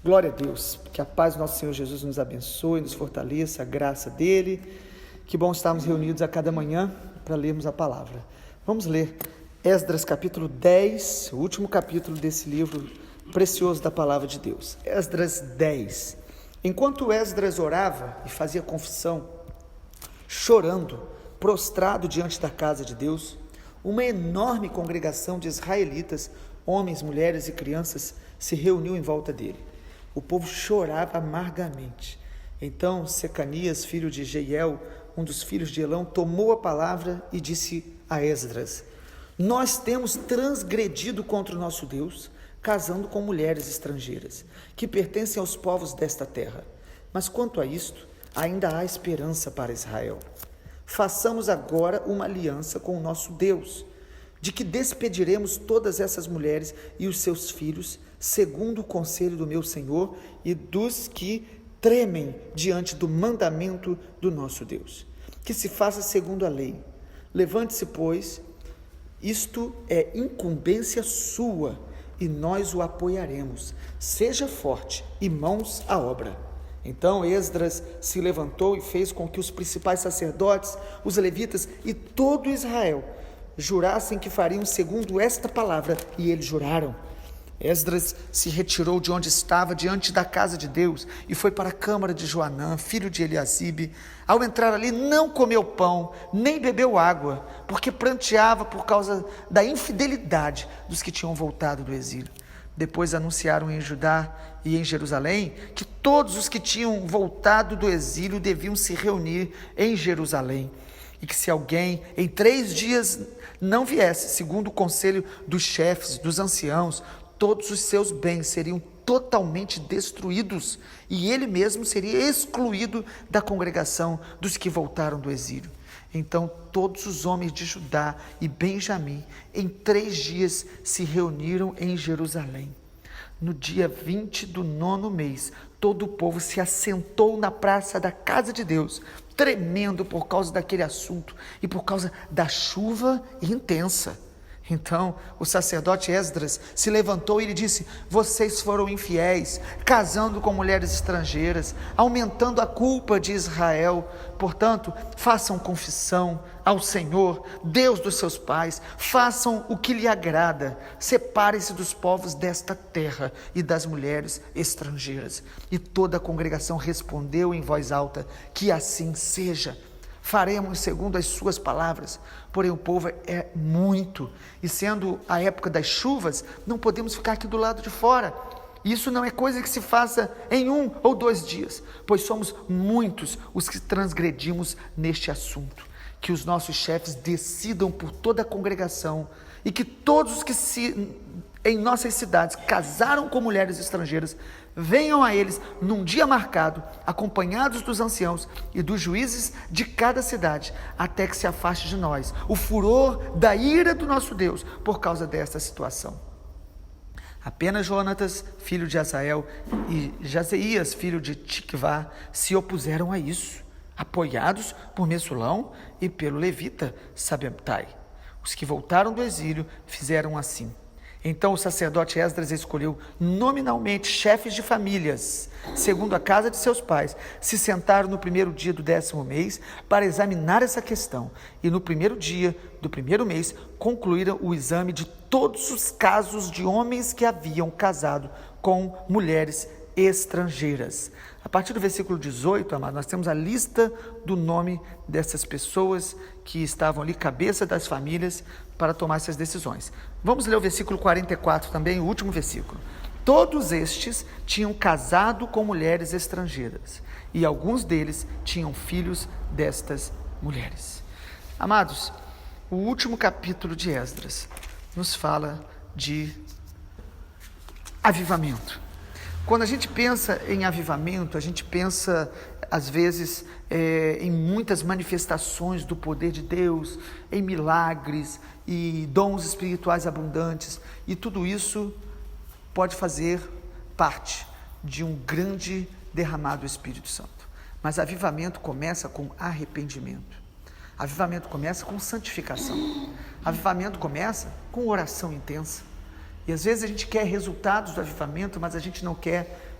Glória a Deus, que a paz do nosso Senhor Jesus nos abençoe, nos fortaleça, a graça dele. Que bom estarmos reunidos a cada manhã para lermos a palavra. Vamos ler Esdras capítulo 10, o último capítulo desse livro precioso da palavra de Deus. Esdras 10. Enquanto Esdras orava e fazia confissão, chorando, prostrado diante da casa de Deus, uma enorme congregação de israelitas, homens, mulheres e crianças, se reuniu em volta dele. O povo chorava amargamente. Então Secanias, filho de Jeiel, um dos filhos de Elão, tomou a palavra e disse a Esdras: nós temos transgredido contra o nosso Deus, casando com mulheres estrangeiras, que pertencem aos povos desta terra. Mas quanto a isto, ainda há esperança para Israel. Façamos agora uma aliança com o nosso Deus, de que despediremos todas essas mulheres e os seus filhos, segundo o conselho do meu Senhor e dos que tremem diante do mandamento do nosso Deus. Que se faça segundo a lei. Levante-se, pois, isto é incumbência sua, e nós o apoiaremos. Seja forte e mãos à obra. Então Esdras se levantou e fez com que os principais sacerdotes, os levitas e todo Israel jurassem que fariam segundo esta palavra, e eles juraram. Esdras se retirou de onde estava, diante da casa de Deus, e foi para a câmara de Joanã, filho de Eliasibe. Ao entrar ali, não comeu pão, nem bebeu água, porque pranteava por causa da infidelidade dos que tinham voltado do exílio. Depois anunciaram em Judá e em Jerusalém que todos os que tinham voltado do exílio deviam se reunir em Jerusalém, e que se alguém em 3 dias não viesse, segundo o conselho dos chefes, dos anciãos, todos os seus bens seriam totalmente destruídos, e ele mesmo seria excluído da congregação dos que voltaram do exílio. Então todos os homens de Judá e Benjamim, em 3 dias, se reuniram em Jerusalém. No dia 20 do 9º mês, todo o povo se assentou na praça da casa de Deus, tremendo por causa daquele assunto e por causa da chuva intensa. Então o sacerdote Esdras se levantou e lhe disse: vocês foram infiéis, casando com mulheres estrangeiras, aumentando a culpa de Israel. Portanto, façam confissão ao Senhor, Deus dos seus pais, façam o que lhe agrada, separem-se dos povos desta terra e das mulheres estrangeiras. E toda a congregação respondeu em voz alta: que assim seja. Faremos segundo as suas palavras. Porém o povo é muito, e sendo a época das chuvas, não podemos ficar aqui do lado de fora. Isso não é coisa que se faça em 1 ou 2 dias, pois somos muitos os que transgredimos neste assunto. Que os nossos chefes decidam por toda a congregação, e que todos os que em nossas cidades casaram com mulheres estrangeiras venham a eles num dia marcado, acompanhados dos anciãos e dos juízes de cada cidade, até que se afaste de nós o furor da ira do nosso Deus por causa desta situação. Apenas Jonatas, filho de Azael, e Jazeías, filho de Tikvá, se opuseram a isso, apoiados por Mesulão e pelo levita Sabemtai. Os que voltaram do exílio fizeram assim. Então o sacerdote Esdras escolheu nominalmente chefes de famílias, segundo a casa de seus pais. Se sentaram no 1º dia do 10º mês para examinar essa questão, e no 1º dia do 1º mês concluíram o exame de todos os casos de homens que haviam casado com mulheres estrangeiras. A partir do versículo 18, amado, nós temos a lista do nome dessas pessoas que estavam ali, cabeça das famílias, para tomar essas decisões. Vamos ler o versículo 44 também, o último versículo. Todos estes tinham casado com mulheres estrangeiras, e alguns deles tinham filhos destas mulheres. Amados, o último capítulo de Esdras nos fala de avivamento. Quando a gente pensa em avivamento, a gente pensa, às vezes, em muitas manifestações do poder de Deus, em milagres e dons espirituais abundantes, e tudo isso pode fazer parte de um grande derramado do Espírito Santo. Mas avivamento começa com arrependimento. Avivamento começa com santificação. Avivamento começa com oração intensa. E às vezes a gente quer resultados do avivamento, mas a gente não quer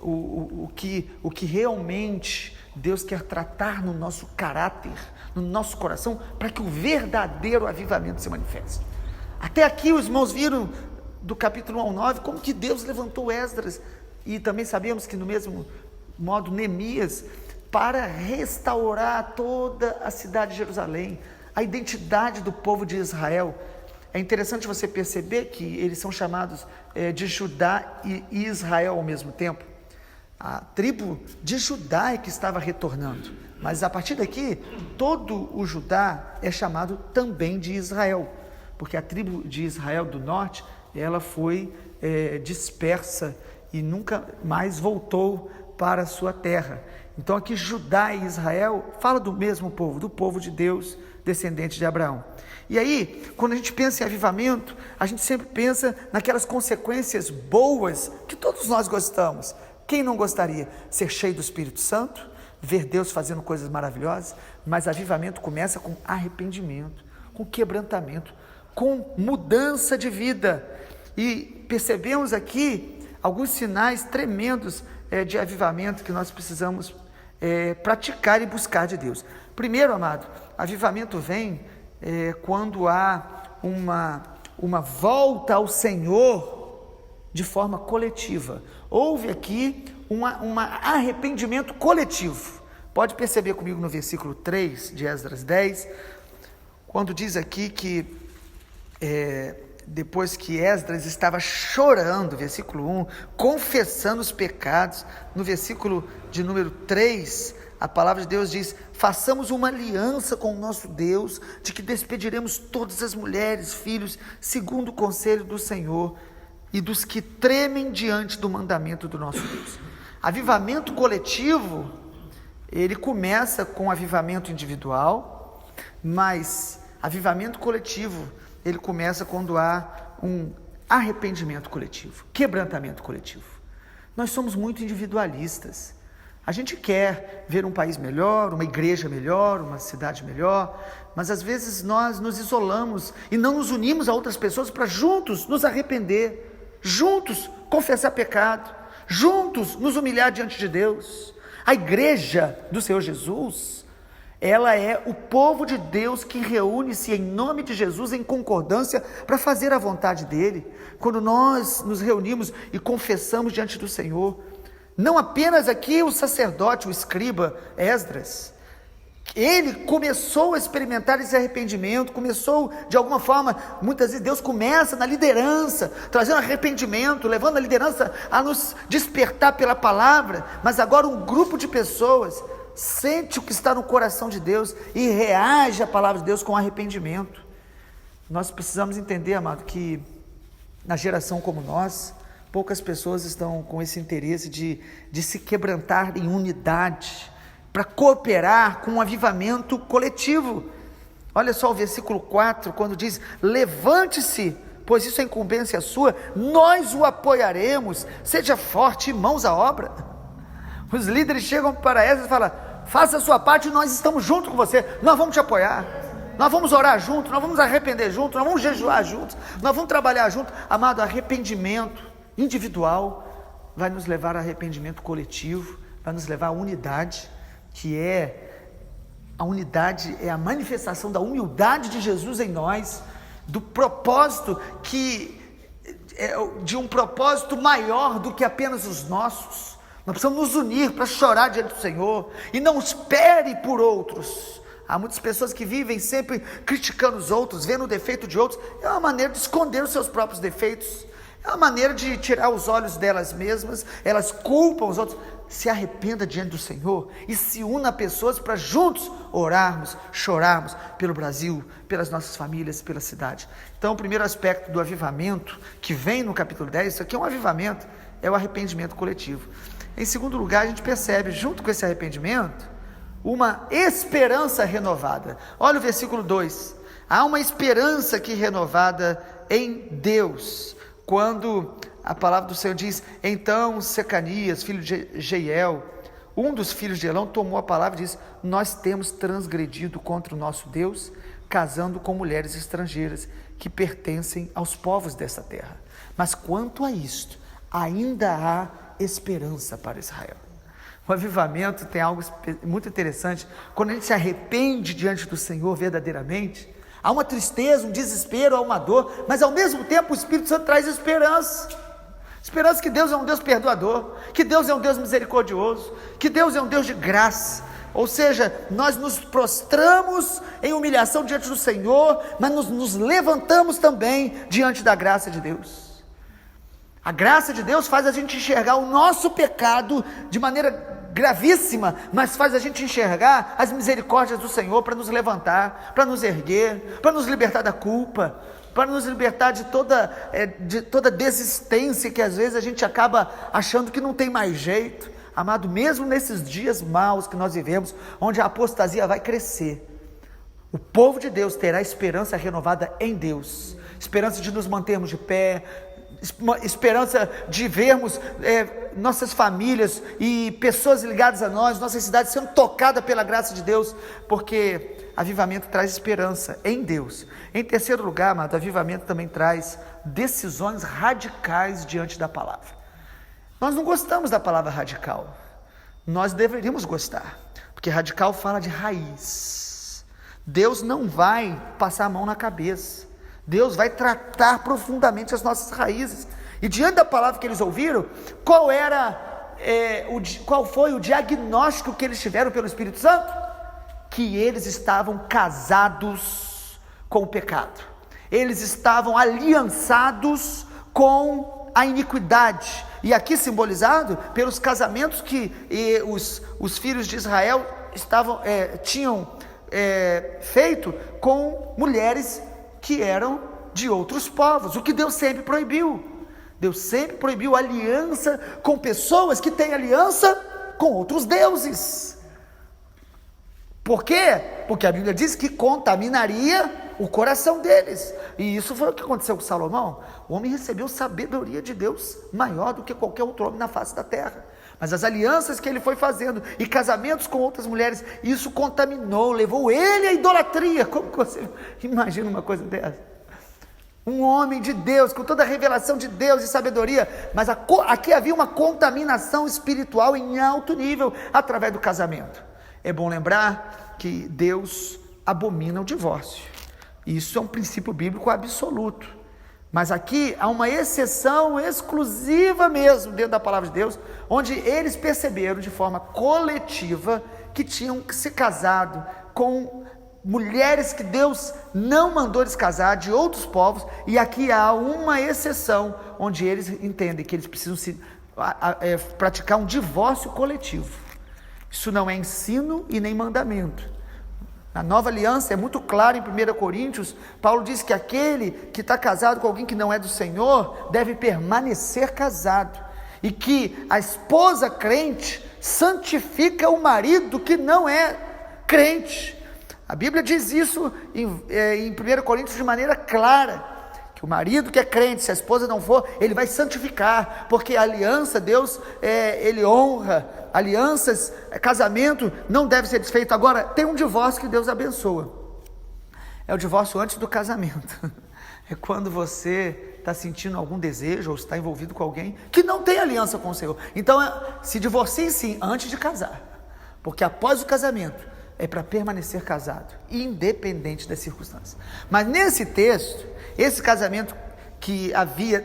o que realmente Deus quer tratar no nosso caráter, no nosso coração, para que o verdadeiro avivamento se manifeste. Até aqui os irmãos viram do capítulo 1 ao 9 como que Deus levantou Esdras, e também sabemos que no mesmo modo Neemias, para restaurar toda a cidade de Jerusalém, a identidade do povo de Israel. É interessante você perceber que eles são chamados de Judá e Israel ao mesmo tempo. A tribo de Judá é que estava retornando, mas a partir daqui, todo o Judá é chamado também de Israel, porque a tribo de Israel do norte, ela foi dispersa e nunca mais voltou para a sua terra. Então aqui Judá e Israel fala do mesmo povo, do povo de Deus, descendente de Abraão. E aí, quando a gente pensa em avivamento, a gente sempre pensa naquelas consequências boas que todos nós gostamos. Quem não gostaria? Ser cheio do Espírito Santo, ver Deus fazendo coisas maravilhosas, mas avivamento começa com arrependimento, com quebrantamento, com mudança de vida. E percebemos aqui alguns sinais tremendos de avivamento que nós precisamos praticar e buscar de Deus. Primeiro, amado, avivamento vem quando há uma volta ao Senhor de forma coletiva. Houve aqui um arrependimento coletivo. Pode perceber comigo no versículo 3 de Esdras 10, quando diz aqui que depois que Esdras estava chorando, versículo 1, confessando os pecados, no versículo de número 3, a palavra de Deus diz: façamos uma aliança com o nosso Deus, de que despediremos todas as mulheres, filhos, segundo o conselho do Senhor, e dos que tremem diante do mandamento do nosso Deus. Avivamento coletivo, ele começa com avivamento individual, mas avivamento coletivo, ele começa quando há um arrependimento coletivo, quebrantamento coletivo. Nós somos muito individualistas. A gente quer ver um país melhor, uma igreja melhor, uma cidade melhor, mas às vezes nós nos isolamos e não nos unimos a outras pessoas para juntos nos arrepender, juntos confessar pecado, juntos nos humilhar diante de Deus. A igreja do Senhor Jesus, ela é o povo de Deus que reúne-se em nome de Jesus em concordância para fazer a vontade dele. Quando nós nos reunimos e confessamos diante do Senhor, não apenas aqui o sacerdote, o escriba Esdras, ele começou a experimentar esse arrependimento, começou de alguma forma, muitas vezes Deus começa na liderança, trazendo arrependimento, levando a liderança a nos despertar pela palavra, mas agora um grupo de pessoas sente o que está no coração de Deus e reage à palavra de Deus com arrependimento. Nós precisamos entender, amado, que na geração como nós, poucas pessoas estão com esse interesse de se quebrantar em unidade, para cooperar com um avivamento coletivo. Olha só o versículo 4, quando diz: levante-se, pois isso é incumbência sua, nós o apoiaremos, seja forte e mãos à obra. Os líderes chegam para Esdras e falam: faça a sua parte e nós estamos junto com você, nós vamos te apoiar, nós vamos orar junto, nós vamos arrepender junto, nós vamos jejuar juntos, nós vamos trabalhar junto. Amado, arrependimento individual vai nos levar a arrependimento coletivo, vai nos levar à unidade, que a unidade é a manifestação da humildade de Jesus em nós, do propósito de um propósito maior do que apenas os nossos. Nós precisamos nos unir para chorar diante do Senhor, e não espere por outros. Há muitas pessoas que vivem sempre criticando os outros, vendo o defeito de outros. É uma maneira de esconder os seus próprios defeitos, é uma maneira de tirar os olhos delas mesmas. Elas culpam os outros. Se arrependa diante do Senhor e se una a pessoas para juntos orarmos, chorarmos pelo Brasil, pelas nossas famílias, pela cidade. Então, o primeiro aspecto do avivamento que vem no capítulo 10, isso aqui é um avivamento, é o arrependimento coletivo. Em segundo lugar, a gente percebe, junto com esse arrependimento, uma esperança renovada. Olha o versículo 2, há uma esperança que renovada em Deus, quando a palavra do Senhor diz: então Secanias, filho de Jeiel, um dos filhos de Elão, tomou a palavra e disse: nós temos transgredido contra o nosso Deus, casando com mulheres estrangeiras, que pertencem aos povos dessa terra. Mas quanto a isto, ainda há esperança para Israel. O avivamento tem algo muito interessante. Quando a gente se arrepende diante do Senhor verdadeiramente, há uma tristeza, um desespero, há uma dor, mas ao mesmo tempo o Espírito Santo traz esperança. Esperança que Deus é um Deus perdoador, que Deus é um Deus misericordioso, que Deus é um Deus de graça. Ou seja, nós nos prostramos em humilhação diante do Senhor, mas nos levantamos também diante da graça de Deus. A graça de Deus faz a gente enxergar o nosso pecado de maneira gravíssima, mas faz a gente enxergar as misericórdias do Senhor para nos levantar, para nos erguer, para nos libertar da culpa, para nos libertar de toda desistência que às vezes a gente acaba achando que não tem mais jeito. Amado, mesmo nesses dias maus que nós vivemos, onde a apostasia vai crescer, o povo de Deus terá esperança renovada em Deus, esperança de nos mantermos de pé, esperança de vermos nossas famílias e pessoas ligadas a nós, nossa cidade sendo tocada pela graça de Deus, porque avivamento traz esperança em Deus. Em terceiro lugar, amado, avivamento também traz decisões radicais diante da palavra. Nós não gostamos da palavra radical, nós deveríamos gostar, porque radical fala de raiz. Deus não vai passar a mão na cabeça, Deus vai tratar profundamente as nossas raízes. E diante da palavra que eles ouviram, qual foi o diagnóstico que eles tiveram pelo Espírito Santo? Que eles estavam casados com o pecado, eles estavam aliançados com a iniquidade, e aqui simbolizado pelos casamentos que os filhos de Israel tinham feito com mulheres que eram de outros povos, o que Deus sempre proibiu. Deus sempre proibiu aliança com pessoas que têm aliança com outros deuses. Por quê? Porque a Bíblia diz que contaminaria o coração deles, e isso foi o que aconteceu com Salomão. O homem recebeu sabedoria de Deus maior do que qualquer outro homem na face da terra, mas as alianças que ele foi fazendo e casamentos com outras mulheres, isso contaminou, levou ele à idolatria. Como que você imagina uma coisa dessa? Um homem de Deus, com toda a revelação de Deus e sabedoria, mas aqui havia uma contaminação espiritual em alto nível através do casamento. É bom lembrar que Deus abomina o divórcio. Isso é um princípio bíblico absoluto, mas aqui há uma exceção exclusiva mesmo dentro da palavra de Deus, onde eles perceberam de forma coletiva que tinham que se casado com mulheres que Deus não mandou eles casar, de outros povos, e aqui há uma exceção, onde eles entendem que eles precisam praticar um divórcio coletivo. Isso não é ensino e nem mandamento. Na nova aliança é muito claro em 1 Coríntios, Paulo diz que aquele que está casado com alguém que não é do Senhor, deve permanecer casado, e que a esposa crente santifica o marido que não é crente. A Bíblia diz isso em 1 Coríntios de maneira clara, que o marido que é crente, se a esposa não for, ele vai santificar, porque a aliança, Deus, ele honra, alianças, casamento não deve ser desfeito. Agora, tem um divórcio que Deus abençoa, é o divórcio antes do casamento, é quando você está sentindo algum desejo, ou está envolvido com alguém que não tem aliança com o Senhor. Então, se divorcie sim, antes de casar, porque após o casamento, é para permanecer casado, independente das circunstâncias. Mas nesse texto, esse casamento que havia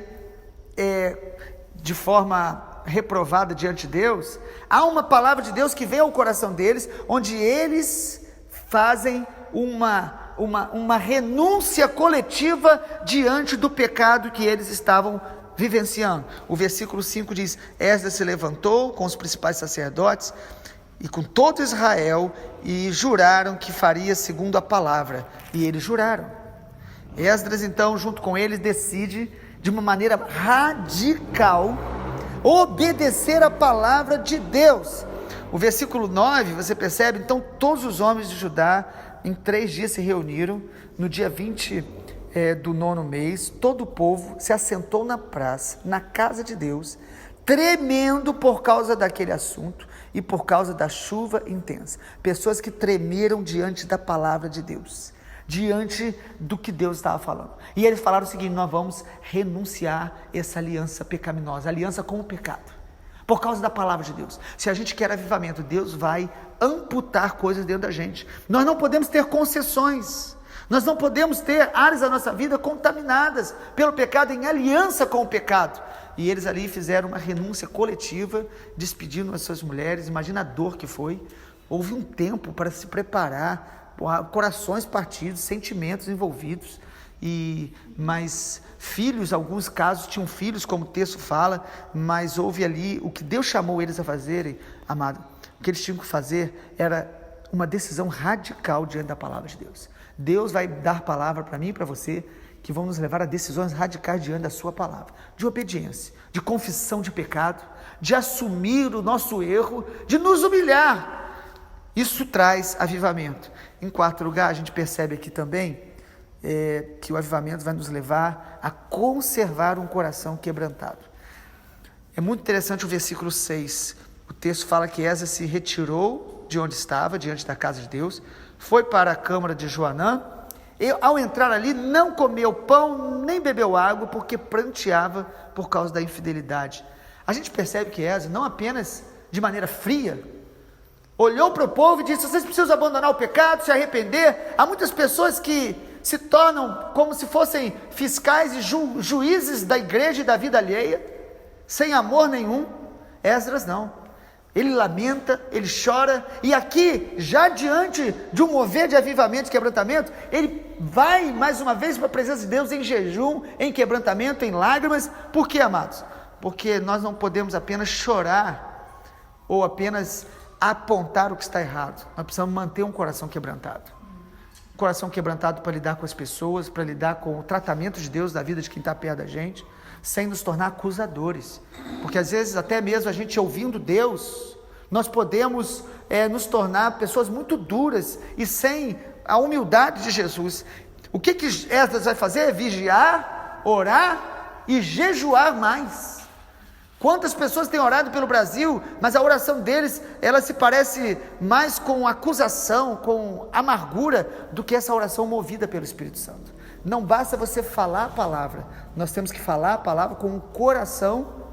de forma reprovada diante de Deus, há uma palavra de Deus que vem ao coração deles, onde eles fazem uma renúncia coletiva diante do pecado que eles estavam vivenciando. O versículo 5 diz: Esdras se levantou com os principais sacerdotes e com todo Israel, e juraram que faria segundo a palavra, e eles juraram. Esdras então, junto com eles, decide de uma maneira radical obedecer a palavra de Deus. O versículo 9, você percebe, então todos os homens de Judá em 3 dias se reuniram, no dia 20 do 9º mês, todo o povo se assentou na praça, na casa de Deus, tremendo por causa daquele assunto e por causa da chuva intensa. Pessoas que tremeram diante da palavra de Deus, diante do que Deus estava falando. E eles falaram o seguinte: nós vamos renunciar essa aliança pecaminosa, aliança com o pecado. por causa da palavra de Deus. Se a gente quer avivamento, Deus vai amputar coisas dentro da gente. Nós não podemos ter concessões, nós não podemos ter áreas da nossa vida contaminadas pelo pecado, em aliança com o pecado. E eles ali fizeram uma renúncia coletiva, despedindo as suas mulheres. Imagina a dor que foi. Houve um tempo para se preparar, corações partidos, sentimentos envolvidos. Mas filhos, alguns casos tinham filhos, como o texto fala, mas houve ali, o que Deus chamou eles a fazerem, amado, o que eles tinham que fazer era uma decisão radical diante da palavra de Deus. Deus vai dar palavra para mim e para você, que vão nos levar a decisões radicais diante da sua palavra, de obediência, de confissão de pecado, de assumir o nosso erro, de nos humilhar. Isso traz avivamento. Em quarto lugar, a gente percebe aqui também que o avivamento vai nos levar a conservar um coração quebrantado. É muito interessante o versículo 6, o texto fala que Esdras se retirou de onde estava, diante da casa de Deus, foi para a câmara de Joanã, e ao entrar ali não comeu pão, nem bebeu água, porque pranteava por causa da infidelidade. A gente percebe que Esdras, não apenas de maneira fria, olhou para o povo e disse: vocês precisam abandonar o pecado, se arrepender. Há muitas pessoas que se tornam como se fossem fiscais e juízes da igreja e da vida alheia, sem amor nenhum. Esdras não. Ele lamenta, ele chora, e aqui, já diante de um mover de avivamento e quebrantamento, ele vai mais uma vez para a presença de Deus em jejum, em quebrantamento, em lágrimas. Por quê, amados? Porque nós não podemos apenas chorar ou apenas apontar o que está errado. Nós precisamos manter um coração quebrantado. Um coração quebrantado para lidar com as pessoas, para lidar com o tratamento de Deus da vida de quem está perto da gente, sem nos tornar acusadores. Porque às vezes até mesmo a gente ouvindo Deus, nós podemos nos tornar pessoas muito duras e sem a humildade de Jesus. O que Esdras vai fazer? É vigiar, orar e jejuar mais. Quantas pessoas têm orado pelo Brasil, mas a oração deles, ela se parece mais com acusação, com amargura, do que essa oração movida pelo Espírito Santo. Não basta você falar a palavra, nós temos que falar a palavra com o coração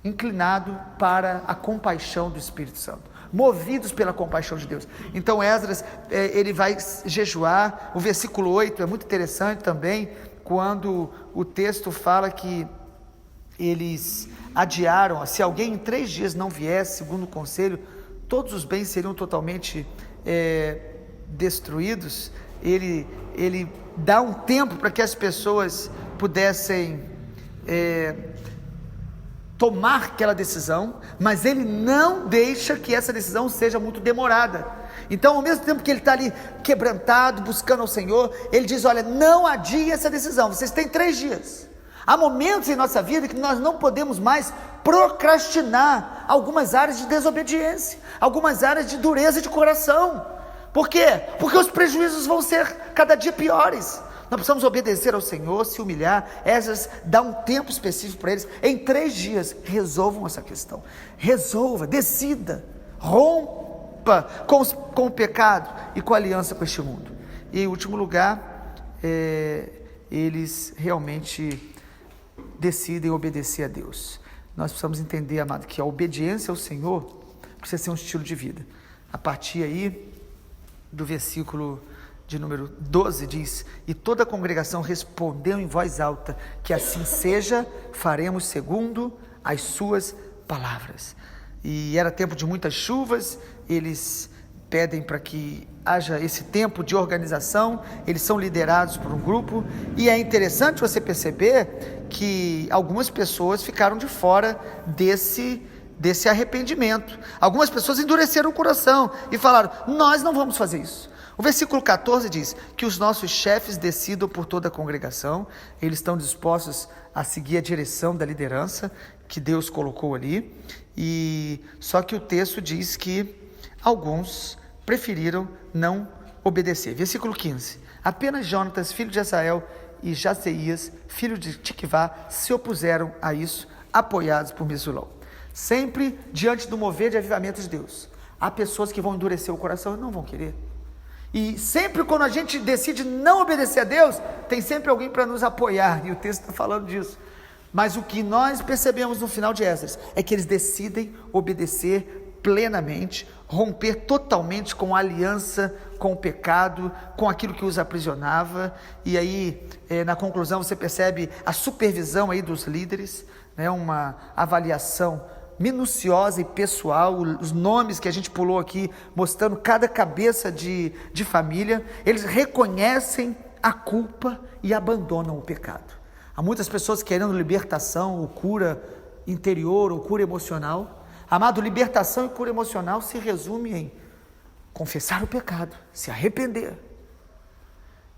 inclinado para a compaixão do Espírito Santo, movidos pela compaixão de Deus. Então Esdras, ele vai jejuar. O versículo 8 é muito interessante também, quando o texto fala que eles adiaram, se alguém em 3 dias não viesse, segundo o conselho, todos os bens seriam totalmente destruídos. Ele dá um tempo para que as pessoas pudessem tomar aquela decisão, mas ele não deixa que essa decisão seja muito demorada. Então, ao mesmo tempo que ele está ali quebrantado, buscando ao Senhor, ele diz: olha, não adie essa decisão, vocês têm 3 dias. Há momentos em nossa vida que nós não podemos mais procrastinar algumas áreas de desobediência, algumas áreas de dureza de coração. Por quê? Porque os prejuízos vão ser cada dia piores. Nós precisamos obedecer ao Senhor, se humilhar. Esdras dá um tempo específico para eles. Em 3 dias, resolvam essa questão. Resolva, decida, rompa com o pecado e com a aliança com este mundo. E em último lugar, eles realmente decidem obedecer a Deus. Nós precisamos entender, amado, que a obediência ao Senhor precisa ser um estilo de vida. A partir aí do versículo de número 12 diz: e toda a congregação respondeu em voz alta, que assim seja, faremos segundo as suas palavras. E era tempo de muitas chuvas, eles pedem para que haja esse tempo de organização, eles são liderados por um grupo, e é interessante você perceber que algumas pessoas ficaram de fora desse arrependimento. Algumas pessoas endureceram o coração e falaram: nós não vamos fazer isso. O versículo 14 diz que os nossos chefes decidam por toda a congregação, eles estão dispostos a seguir a direção da liderança que Deus colocou ali, e só que o texto diz que alguns preferiram não obedecer. Versículo 15: apenas Jonatas, filho de Asael, e Jazeías, filho de Tiquivá, se opuseram a isso, apoiados por Mesulão. Sempre diante do mover de avivamento de Deus, há pessoas que vão endurecer o coração e não vão querer. E sempre quando a gente decide não obedecer a Deus, tem sempre alguém para nos apoiar, e o texto está falando disso. Mas o que nós percebemos no final de Esdras é que eles decidem obedecer plenamente, romper totalmente com a aliança com o pecado, com aquilo que os aprisionava. E aí, na conclusão, você percebe a supervisão aí dos líderes, né, uma avaliação minuciosa e pessoal, os nomes que a gente pulou aqui, mostrando cada cabeça de família. Eles reconhecem a culpa e abandonam o pecado. Há muitas pessoas querendo libertação, ou cura interior, ou cura emocional. Amado, libertação e cura emocional se resume em confessar o pecado, se arrepender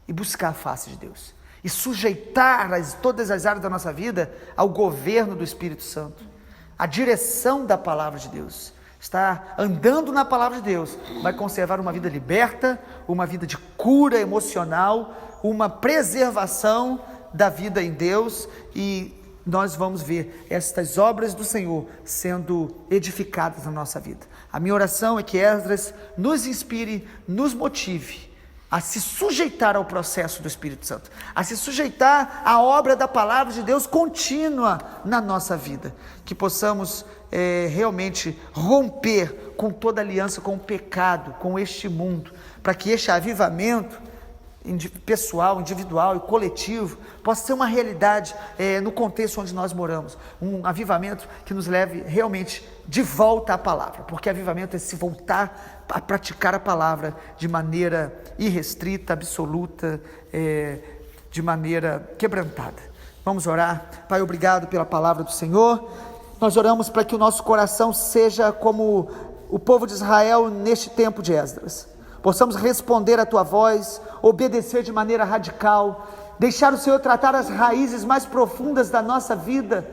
e buscar a face de Deus, e sujeitar todas as áreas da nossa vida ao governo do Espírito Santo, à direção da palavra de Deus. Estar andando na palavra de Deus vai conservar uma vida liberta, uma vida de cura emocional, uma preservação da vida em Deus, e nós vamos ver estas obras do Senhor sendo edificadas na nossa vida. A minha oração é que Esdras nos inspire, nos motive a se sujeitar ao processo do Espírito Santo, a se sujeitar à obra da palavra de Deus contínua na nossa vida, que possamos realmente romper com toda aliança com o pecado, com este mundo, para que este avivamento pessoal, individual e coletivo possa ser uma realidade no contexto onde nós moramos, um avivamento que nos leve realmente de volta à palavra, porque avivamento é se voltar a praticar a palavra de maneira irrestrita, absoluta, de maneira quebrantada. Vamos orar. Pai, obrigado pela palavra do Senhor. Nós oramos para que o nosso coração seja como o povo de Israel neste tempo de Esdras. Possamos responder à Tua voz, obedecer de maneira radical, deixar o Senhor tratar as raízes mais profundas da nossa vida,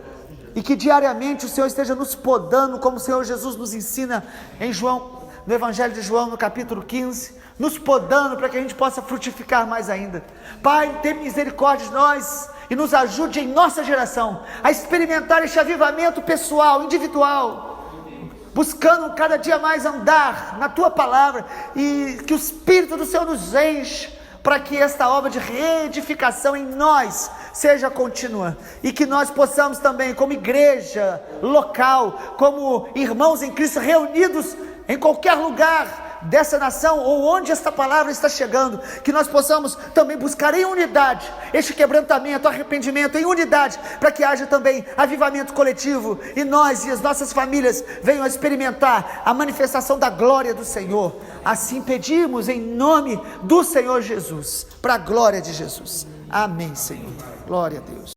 e que diariamente o Senhor esteja nos podando, como o Senhor Jesus nos ensina em João, no Evangelho de João, no capítulo 15, nos podando para que a gente possa frutificar mais ainda. Pai, tenha misericórdia de nós e nos ajude em nossa geração a experimentar este avivamento pessoal, individual, buscando cada dia mais andar na Tua palavra, e que o Espírito do Senhor nos enche, para que esta obra de reedificação em nós seja contínua, e que nós possamos também, como igreja local, como irmãos em Cristo reunidos em qualquer lugar dessa nação, ou onde esta palavra está chegando, que nós possamos também buscar em unidade este quebrantamento, arrependimento em unidade, para que haja também avivamento coletivo, e nós e as nossas famílias venham a experimentar a manifestação da glória do Senhor. Assim pedimos em nome do Senhor Jesus, para a glória de Jesus. Amém, Senhor. Glória a Deus.